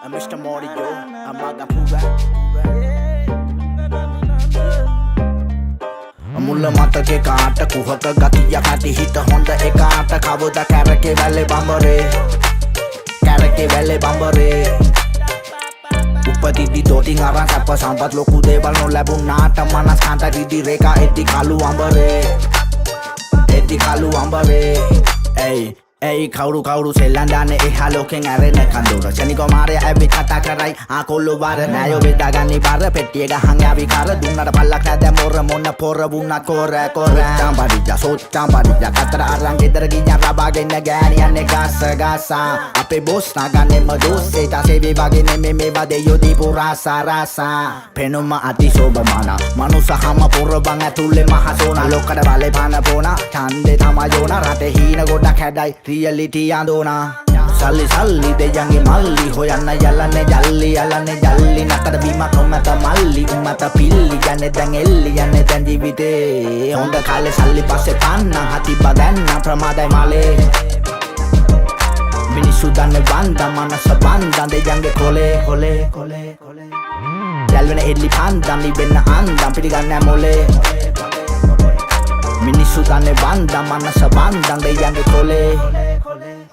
Mr. Morio, Amagapura. මුල්ල මතකේ කාට කුහක ගතිය ඇති හිත හොඳ එකාට කවුද කැරකේ වැල්ලේ බඹරේ කැරකේ වැල්ලේ බඹරේ උපදිදි දොටින් අරන් සැප සම්පත් ලොකු දේවල් නොලැබුණාට මනස් කාන්ත රිදි රේඛා එද්දි කළු අඹරේ එද්දි කළු අඹරේ Ei කවුරු සෙල්ලන් දාන්නේ එහා ලෝකෙන් ඇරෙන කඳුර ශනික මාරය ඇවි කතා කරයි ආකොල්ලු වර නෑයෝ බෙදාගන්නේ බර පෙට්ටිය ගහන් යාවි කර දුන්නට පල්ලක් නැද මොර මොන පොර වුණා කොර චාම්බඩිජා සෝචාම්බඩිජා කතර අරන් ගෙදර ගියා රබාගෙන ගෑනියන්නේ ගාසා අපේ බොස් නාගන්නේ මදෝස් ඒ තාසේ වගේ නෙමෙයි මේවා දෙයෝ දීපු රාසා පෙනුම අතිශෝභමාන මනුසහම පොරබන් ඇතුලේ මහසෝනා ලෝකඩ බලේ පාන පෝනා ඡන්දේ තමයෝනා රටේ හීන ගොඩක් හැඩයි reality andona salli deyange malli hoyanna yalane jalli nakada bima komata malli umata pilli yane dan elli yane dan jivite honda kale salli passe panna hati badanna pramadai male minisu danne banda manasa banda deyange kole yalvene elli panda ni benna andam piliganna mole මිනිස්සු දන්නේ බන්දා මනස බන්දන් දෙයන්ගේ කොලේ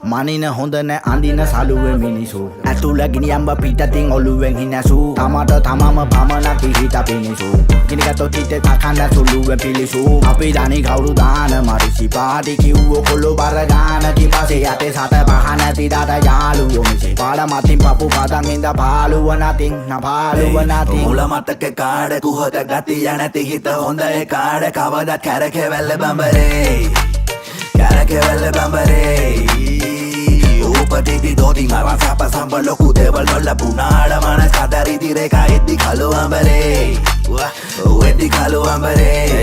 මනින හොඳ නෑ අඳින සලුවේ මිනිසු ඇතුළ ගිනියම්බ පිටතින් ඔළුවෙන් හිනසු තමට තමම පමණක් පිහිට පිනිසු ගිනිගත්තොත් හිතේ තකන්න සුළුවෙන් පිලිසු අපි දනි කවුරු දාන මරිසි පාටි කිව්වෝ කොල්ලෝ බර ගාන කිපසේ යතේ සත පහ නැති දාට යාළුවෝ මිසේ පාඩ මතින් පපු පදන් ඉඳ පාළුව නතින් නපාළුව නතින් මුල මතක කාඩ කුහක ගතිය නැති හිත හොඳ ඒ කාඩ කවදත් කැරකේ වැල්ල බඹරේ කැරකේ වැල්ල බඹරේ උපදිදි දොටින් අරන් සැප සම්ප ලොකු දේවල් නොලැබුණාට මනස් කාන්ත රිදි රේඛා එද්දි කළු අඹරේ එද්දි කළු අඹරේ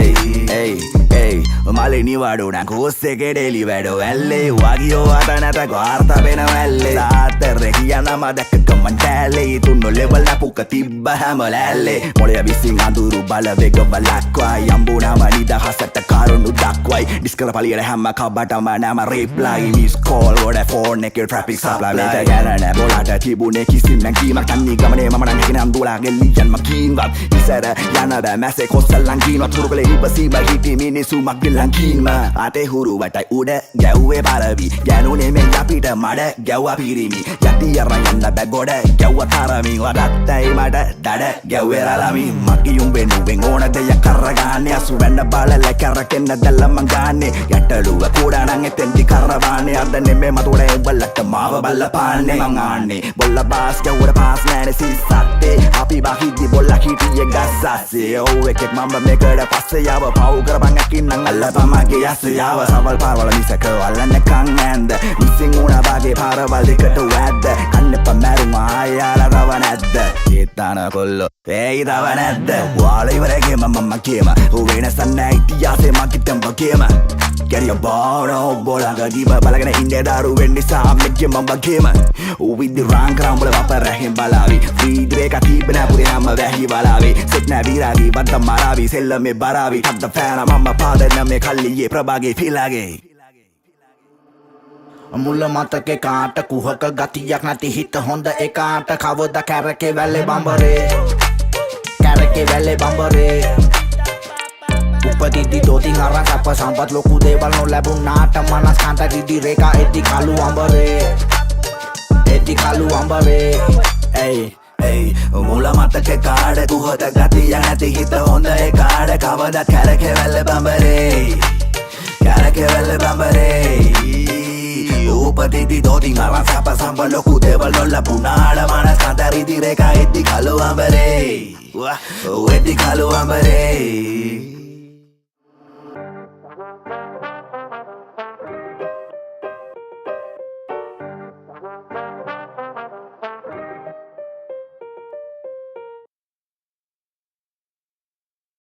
මලේ නිවාඩුන කෝස්සේ කෙඩෙලි වැඩෝ ඇල්ලේ වගියෝ අත නැත ගාර්ථ වෙන වැල්ලේ සාතරේ කියන නම දැක්ක කමන්ටැලේ තුන්නෝ ලෙවල් අපුක තිබ්බ හැම ලැල්ලේ මොළය විසින් අඳුරු බලවේග බලක්වයි යම්බුනම නිදහසට කරුණු දක්වයි ඩිස්කල පලියට හැම කබටම නම රිප්ලයි මිස් කෝල් වඩ ෆෝන් එකේ ට්‍රැෆික් සප්ලයි මේක ගැන නෑ බොලට තිබුණේ කිසිම නැගීමක් තන්නේ ගමනේ මම නම් හිකනම් දුලාගේ ලියන් මකින්වත් ඉසර යන බෑ මැසේ කොස්සල්ලන් කිනවත් තුරුකලේ ඉබසීම හිටි මිනිසු මග්ගලන් කින්ම අතේ හුරු වටයි උඩ ගැව්වේ බලවි ගැනුනේ මේ අපිට මඩ ගැව්වා පිරිමි යටි අරන් යන්න බෑ ගොඩ ගැව්වා තරමි වඩත්තයි මඩ දඩ ගැව්වේ රලමි මගියුම් වෙනුවෙන් ඕන දෙයක් කරගාන්නේ අසු වෙන්න බලල කරකෙන්න දැල්ල මං ගාන්නේ යටලුව කුඩානම් එතෙන්දි කරවාන්නේ අද නෙමෙයි මතුරේ බලට මාව බල්ලපාන්නේ මං ආන්නේ බොල්ල බාස් ගැව්වට පාස් නෑනේ සිස්සත්තේ අපි බහිද්දි බොල්ල හිටියේ ගස්සස්සේ ඔව් එකෙක් මම මේකට පස්සේ යව පව් කරපන් අකින්නම් අල්ලපමගේ යස්සයාව සවල් පාරවල මිසක වල්ලන්න කන් ඇන්ද මිසින් උනා බාගේ පාරවල් දෙකට වැද්ද කන්න පමරුම ආයාලා රව නැද්ද ඒතන කොල්ලෝ ඒයි රව නැද්ද වාල ඉවරගේ මම කියම වෙනසක් නෑ ඉතිහාසෙ මකිටම් වගේම Get your ball on bolang giba balagana inde daru වෙන්න නිසා මෙච්ච මම වගේම උවිදි රාන් කරම් වල වපරහින් බලාවි ෆ්‍රීඩ් එක තිබෙන පුරේ හැම වැහි බලාවි සෙට් නැ විරාවි බද්ද මරාවි සෙල්ලමේ බරාවි හද්ද ෆෑන මම පාදන මේ කල්ලියේ ප්‍රභාගේ පිලාගේ මුල්ල මතකේ කාට කුහක ගතියක් නැති හිත හොඳ එකාට කවද කැරකේ වැල්ලේ බඹරේ කැරකේ වැල්ලේ බඹරේ උපදිදි දොටින් අරන් සැප සම්පත් ලොකු දේවල් නොලැබුණාට මනස් කාන්ත රිදි රේඛා එද්දි කළු අඹරේ මුල මතකේ කාඩ කුහක ගතිය නැති හිත හොඳ ඒ කාඩ කවදත් කැරකේ වැල්ල බඹරේ උපදිදි දොටින් අරන් සැප සම්ප ලොකු දේවල් නොලැබුණාට මනස් කාන්ත රිදි රේඛා එද්දි කළු අඹරේ